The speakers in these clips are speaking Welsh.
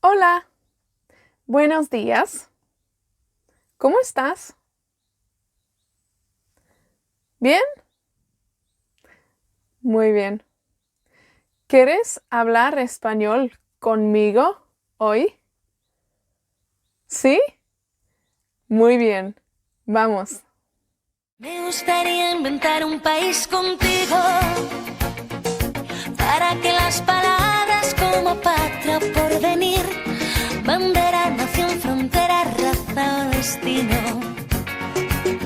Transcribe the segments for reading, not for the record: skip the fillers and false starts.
Hola, buenos días. ¿Cómo estás? ¿Bien? Muy bien. ¿Quieres hablar español conmigo hoy? ¿Sí? Muy bien. Vamos. Me gustaría inventar un país contigo para que las palabras como patria o porvenir, bandera, nación, frontera, raza o destino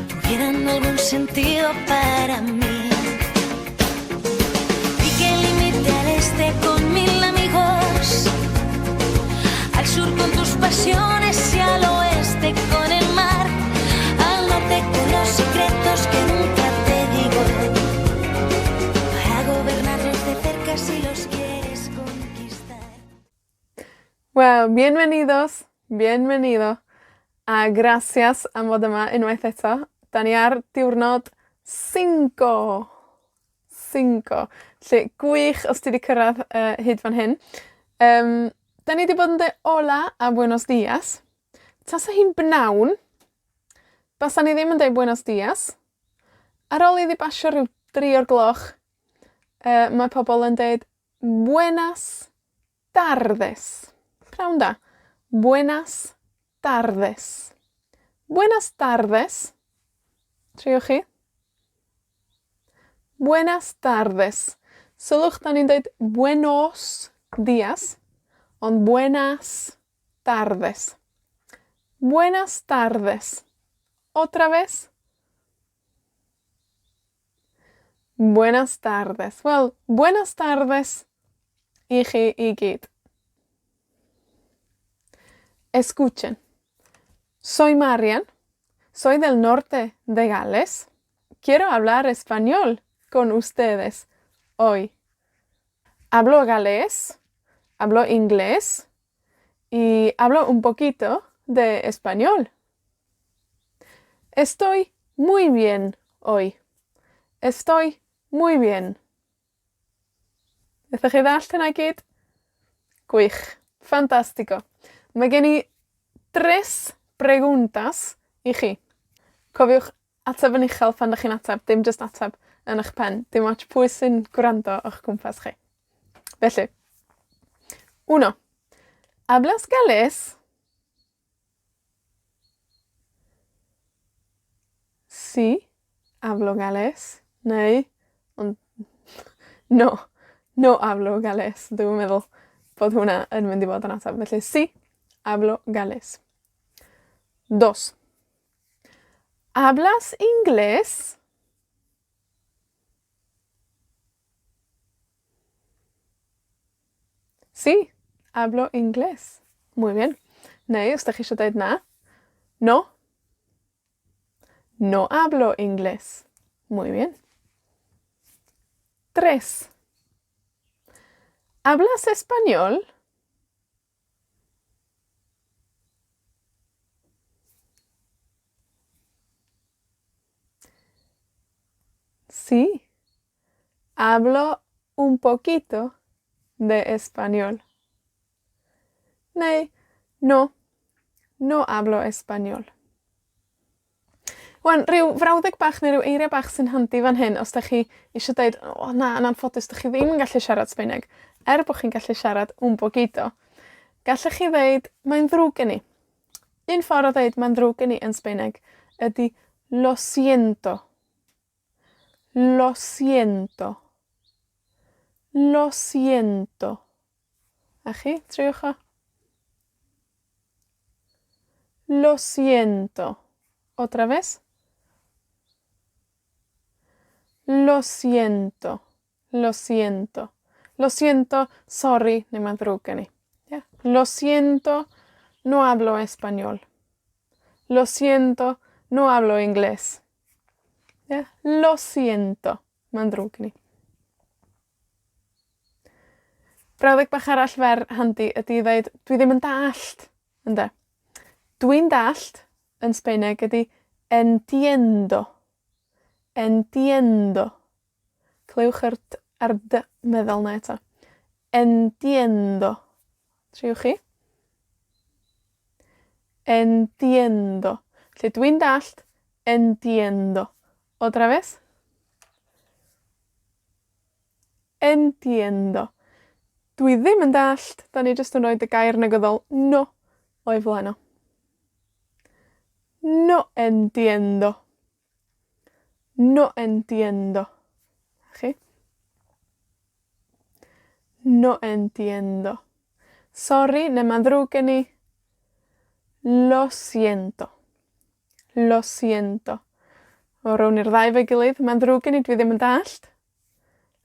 tuvieran algún sentido para mí. Y que limite al este con 1000 amigos, al sur con tus pasiones y al oeste con el mar, al norte con los secretos que nunca te digo, para gobernarlos de cerca si los quieres conquistar. Well, bienvenido a Gracias am fod yma unwaith eto. Da ni ar diwrnod 5. 5. Lle gwych os ti wedi cyrraedd hyd fan hyn. Da ni wedi bod yn deud hola a buenos dias. Tasa hi'n bnawn, basa ni ddim yn deud buenos dias. Ar ôl iddi basio rhyw 3 o'r gloch, mae pobl yn deud buenas tardes. Pnawn da. Buenas tardes. Buenas tardes. Triwch chi. Buenas tardes. Sylwch, da ni'n deud buenos dias, ond buenas tardes. Buenas tardes. Otra vez. Buenas tardes. Wel, buenas tardes i chi i gyd. Escuchen. Soy Marian. Soy del norte de Gales. Quiero hablar español con ustedes hoy. Hablo galés, hablo inglés y hablo un poquito de español. Estoy muy bien hoy. Estoy muy bien. Ydych chi ddallt hynna i gyd? Gwych. Fantastico. Mae gen i 3 preguntas i chi. Cofiwch ateb yn uchel pan ydych chi'n ateb, dim just ateb yn eich pen. Dim ots pwy sy'n gwrando o'ch cwmpas chi. Felly. 1. ¿Hablas galés? Sí, hablo galés. Neu, ond no, no hablo galés. Dwi'n meddwl bod hwnna yn mynd i fod yn ateb. Felly, sí, hablo galés. 2. ¿Hablas inglés? Sí, hablo inglés. Muy bien. Neu, os da chi eisiau dweud na. No. No hablo inglés. Muy bien. 3. ¿Hablas español? Sí. Hablo un poquito de español. Neu, no. No hablo español. Wan, ryw frawddeg bach neu ryw eiriau bach sy'n handi fan hyn os da chi eisiau dweud, o na, yn anffodus, da chi ddim yn gallu siarad Sbaeneg. Bod chi'n gallu siarad un poquito, gallech chi dweud, mae'n ddrwg gen i. Un ffordd o dweud mae'n ddrwg gen i yn Sbaeneg ydy lo siento. Lo siento. Lo siento. A chi, triwch o. Lo siento. Otra vez. Lo siento. Lo siento. Lo siento, sorry, neu mae'n ddrwg gen i. Yeah. Lo siento, no hablo español. Lo siento, no hablo inglés. Yeah. Lo siento, mae'n ddrwg gen i. Brawddeg bach arall fer handi ydy i ddeud, dwi ddim yn dallt. Ynde? Dwi'n dallt yn Sbaeneg ydy entiendo. Entiendo. Clywch ar dy meddwl na eto. Entiendo. Triwch chi. entiendo. Felly dwi'n dallt, entiendo. Otra vez. Entiendo. Dwi ddim yn dallt, da ni jyst yn rhoi y gair negyddol no o'i flaen o. No entiendo. No entiendo. Chi? No entiendo. Sorry, ne ma'n ddrwg gen i. Lo siento. Lo siento. O rown i'r ddau fe gilydd. Ma'n ddrwg gen i, dwi ddim yn dallt.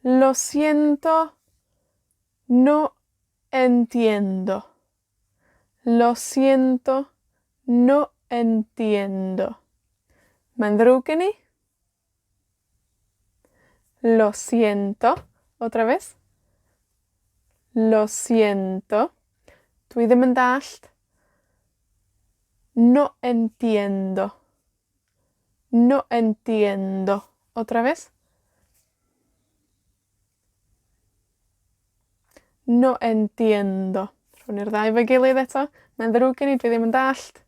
Lo siento. No entiendo. Lo siento. No entiendo. Ma'n ddrwg gen i. Lo siento. Otra vez. Lo siento. Dwi ddim yn dallt. No entiendo. No entiendo. Otra vez. No entiendo. Rhwng i'r ddau fe gilydd eto. Mae'n ddrwg gen i, dwi ddim yn dallt.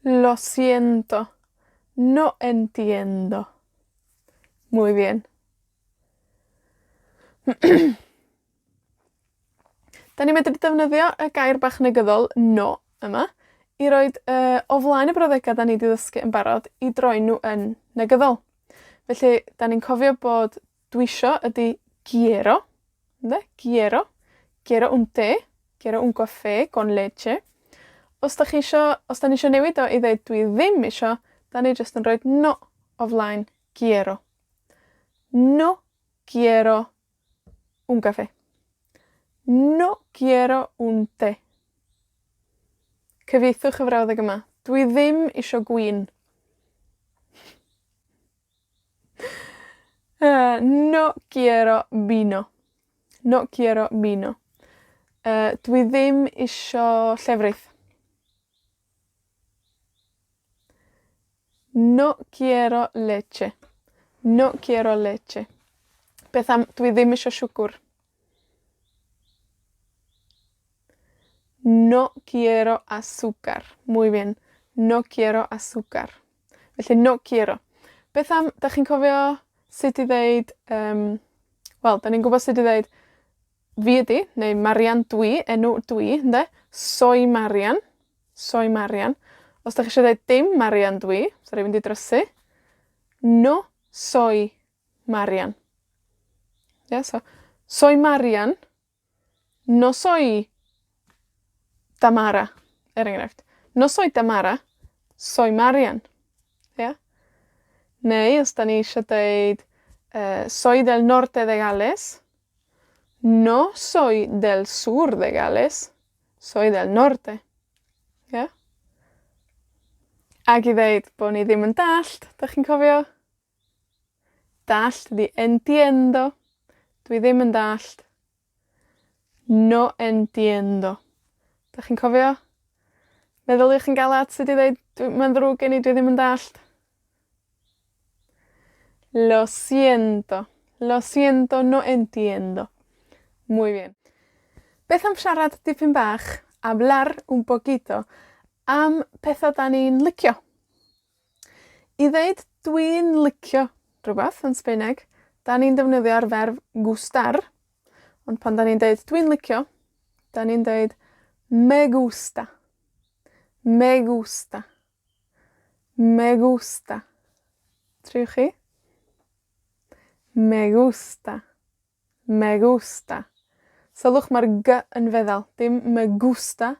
Lo siento. No entiendo. Muy bien. Da ni medru defnyddio y gair bach negyddol no yma i roid o flaen y brawddega da ni 'di ddysgu yn barod i droi nhw yn negyddol. Felly, da ni'n cofio bod dwisio ydi quiero. Ynde? Quiero. Quiero un té. Quiero un café con leche. Os da ni isio newid o i ddeud dwi ddim isio, da ni jyst yn rhoi no o flaen quiero. No quiero un café. No quiero un té. Cyfieithwch y frawddeg yma. Dwi ddim isio gwin. No quiero vino. No quiero vino. Dwi ddim isio llefrith. No quiero leche. No quiero leche. Beth am dwi ddim isio siwgr. No quiero azúcar. Muy bien. No quiero azúcar. Felly, no quiero. Beth am, da chi'n cofio sut i ddeud, wel, da ni'n gwybod sut i ddeud fi ydi, neu Marian dwi, enw dwi, ynde? Soy Marian. Soy Marian. Os da chi eisiau dweud dim Marian dwi, so rhaid fynd i drysu. No soy Marian. Yeah, so, soy Marian. No soy Tamara. Enghraifft. No soy Tamara. Soy Marian. Yeah? Neu, os da ni eisiau dweud soy del norte de Gales. No soy del sur de Gales. Soy del norte. Yeah? Ag i ddeud bo' ni ddim yn dallt, da chi'n cofio? Dallt ydi entiendo. Dwi ddim yn dallt. No entiendo. Da chi'n cofio? Meddyliwch yn galad sut i ddeud, mae'n ddrwg gen i, dwi ddim yn dallt. Lo siento. Lo siento, no entiendo. Muy bien. Beth am siarad dipyn bach, hablar un poquito, am pethau da ni'n licio. I ddeud dwi'n licio rhywbeth yn Sbaeneg, da ni'n defnyddio'r ferf gustar. Ond pan da ni'n deud dwi'n licio, da ni'n deud me gusta. Me gusta. Me gusta. Triwch chi? Me gusta. Me gusta. Sylwch mae'r g yn feddal. Dim me gusta.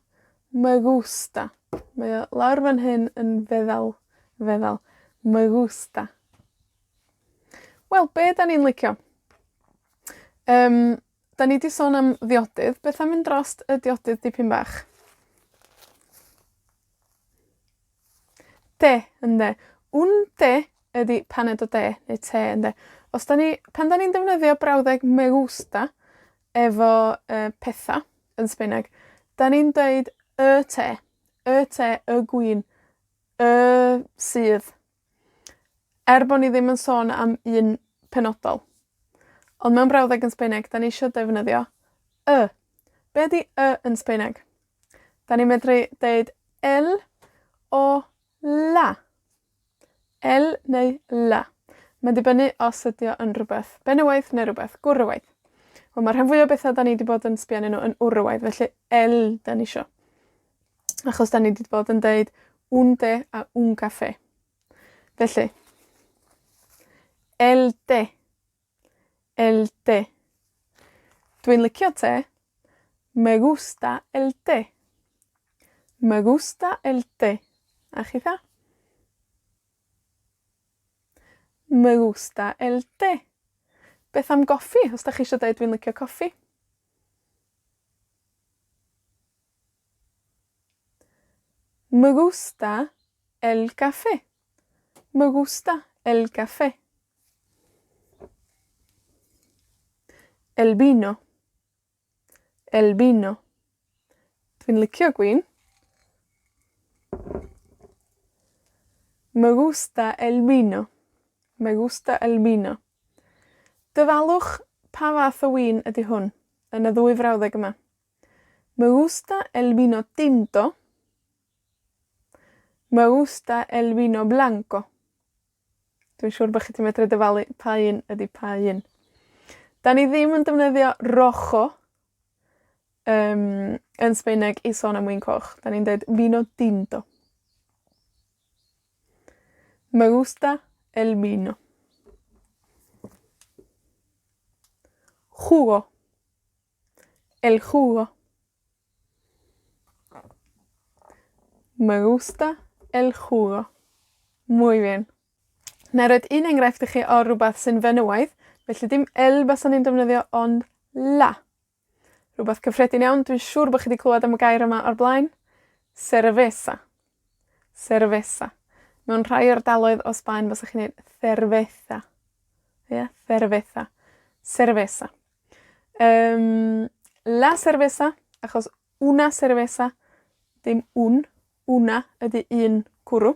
Me gusta. Mae o lawr fan hyn yn feddal. Feddal. Me gusta. Wel, be da ni'n licio? Da ni 'di sôn am ddiodydd. Beth am mynd drost y diodydd dipyn bach? Te, ynde. Un te ydi paned o de, neu te, ynde. Pan da ni'n defnyddio brawddeg me gusta efo petha yn Sbaeneg, da ni'n dweud y te, y gwin, y sydd. Er bo' ni ddim yn sôn am un penodol. Ond mewn brawddeg yn Sbaeneg, da ni isio defnyddio y. Be ydi y yn Sbaeneg? Da ni medru deud el o la. El neu la. Mae'n dibynnu os ydi o yn rhywbeth benywaidd neu rhywbeth gwrywaidd. Wel, mae'r rhan fwy o bethau da ni wedi bod yn sbio nhw yn wrywaidd, felly el da ni isio. Achos da ni wedi bod yn deud un te a un café. Felly, el té. El té. Dwi'n licio te. Me gusta el té. Me gusta el té. A chi dda? Me gusta el té. Beth am goffi, os da chi eisiau dweud dwi'n licio coffi? Me gusta el café. Me gusta el café. El vino. El vino. Dwi'n licio gwin. Me gusta el vino. Me gusta el vino. Dyfalwch pa fath o win ydi hwn yn y ddwy frawddeg yma. Me gusta el vino tinto. Me gusta el vino blanco. Dwi'n siŵr bod chi wedi medru dyfalu pa un ydi pa un. Da ni ddim yn defnyddio rojo yn Sbaeneg i sôn am win coch. Da ni'n dweud vino tinto. Me gusta el vino. Jugo. El jugo. Me gusta el jugo. Muy bien. Na roed un enghraifft i chi o rhywbeth sy'n fenywaidd, felly dim el basan ni'n defnyddio, ond la. Rhywbeth cyffredin iawn, dwi'n siŵr bod chi wedi clywed am y gair yma o'r blaen. Cerveza. Cerveza. Mewn rhai ardaloedd o Sbaen bysach chi'n neud cerveza. Yeah, cerveza. Cerveza. La cerveza, achos una cerveza, dim un, una ydi un cwrw.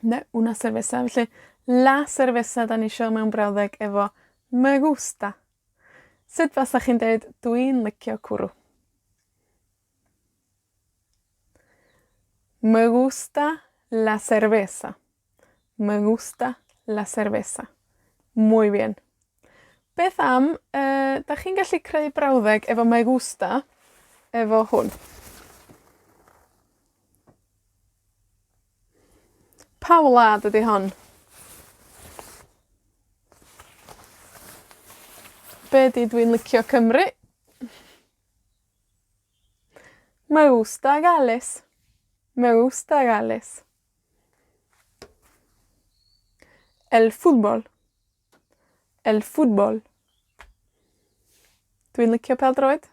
Ne, una cerveza. Felly, la cerveza da ni isio mewn brawddeg efo me gusta. Sut fasach chi'n deud dwi'n licio cwrw? Me gusta la cerveza. Me gusta la cerveza. Muy bien. Beth am, da chi'n gallu creu brawddeg efo me gusta, efo hwn. Pa wlad ydi hon? Be di dwi'n licio Cymru? Me gusta Gales. Me gusta Gales. El fútbol. El fútbol. Dwi'n licio pêl-droed.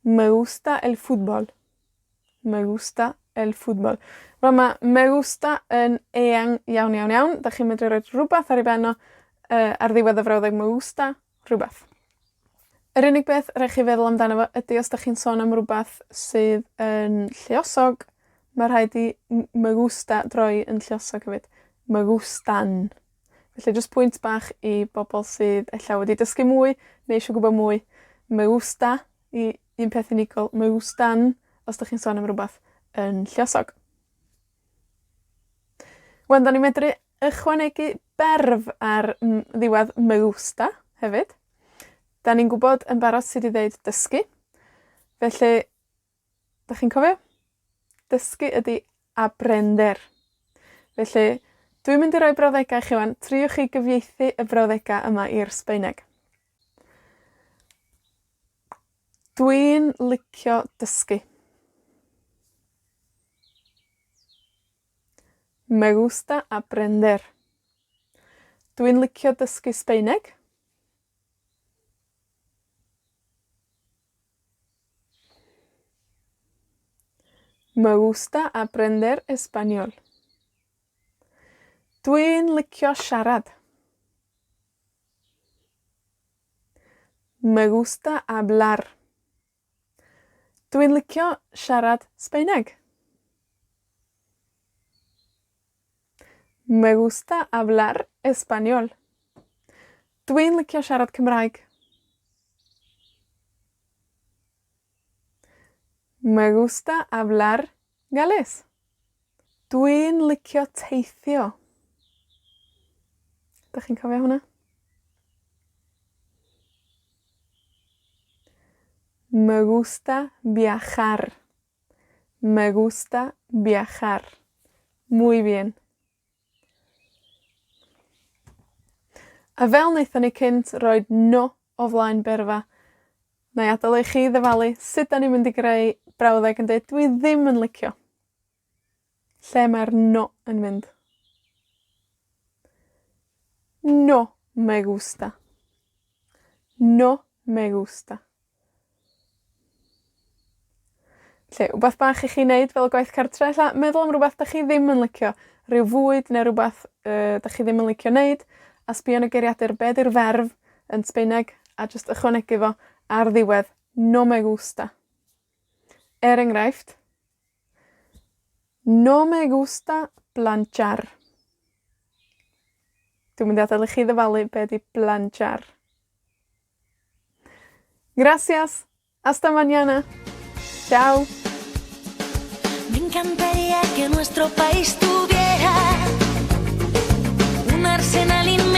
Me gusta el fútbol. Me gusta el fútbol. Wel, mae me gusta yn eang iawn, iawn, iawn. Da chi'n medru rhoi rhywbeth ar ei ben o ar ddiwedd y frawddeg me gusta, rhywbeth. Yr unig beth rhaid chi feddwl amdano fo ydy os da chi'n sôn am rhywbeth sydd yn lluosog, mae rhaid i me gusta droi yn lluosog hefyd. Me gustan. Felly, jyst pwynt bach i bobl sydd ella wedi dysgu mwy, neu eisiau gwybod mwy. Me gusta i un peth unigol. Me gustan os da chi'n sôn am rhywbeth yn lluosog. Wan, da ni medru ychwanegu berf ar ddiwedd me gusta hefyd. Da ni'n gwybod yn barod sut i ddeud dysgu. Felly, da chi'n cofio? Dysgu ydi aprender. Felly, dwi'n mynd i roi brawddegau i chi wan. Triwch chi gyfieithu y brawddegau yma i'r Sbaeneg. Dwi'n licio dysgu. Me gusta aprender. Dwi'n licio dysgu Sbaeneg. Me gusta aprender español. Dwi'n licio siarad. Me gusta hablar. Dwi'n licio siarad Sbaeneg. Me gusta hablar español. Dwi'n licio siarad Cymraeg. Me gusta hablar galés. Dwi'n licio teithio. Dach chi'n cofio hwnna? Me gusta viajar. Me gusta viajar. Muy bien. A fel wnaethon ni cynt roed no o flaen berfa, na i adael i chi ddyfalu sut da ni'n mynd i greu brawddeg yn dweud dwi ddim yn licio. Lle mae'r no yn mynd? No me gusta. No me gusta. Lle, wbath bach i chi wneud fel gwaith cartre, ella meddwl am rhywbeth da chi ddim yn licio. Rhyw fwyd neu rhywbeth da chi ddim yn licio wneud, a sbïo yn y geiriadur be 'di'r ferf yn Sbaeneg, a jyst ychwanegu fo ar ddiwedd. No me gusta. Enghraifft. No me gusta planchar. Dwi'n mynd i adael i chi ddyfalu be 'di planchar. Gracias. Hasta mañana. Chao. Me encantaría que nuestro país tuviera un arsenal inmenso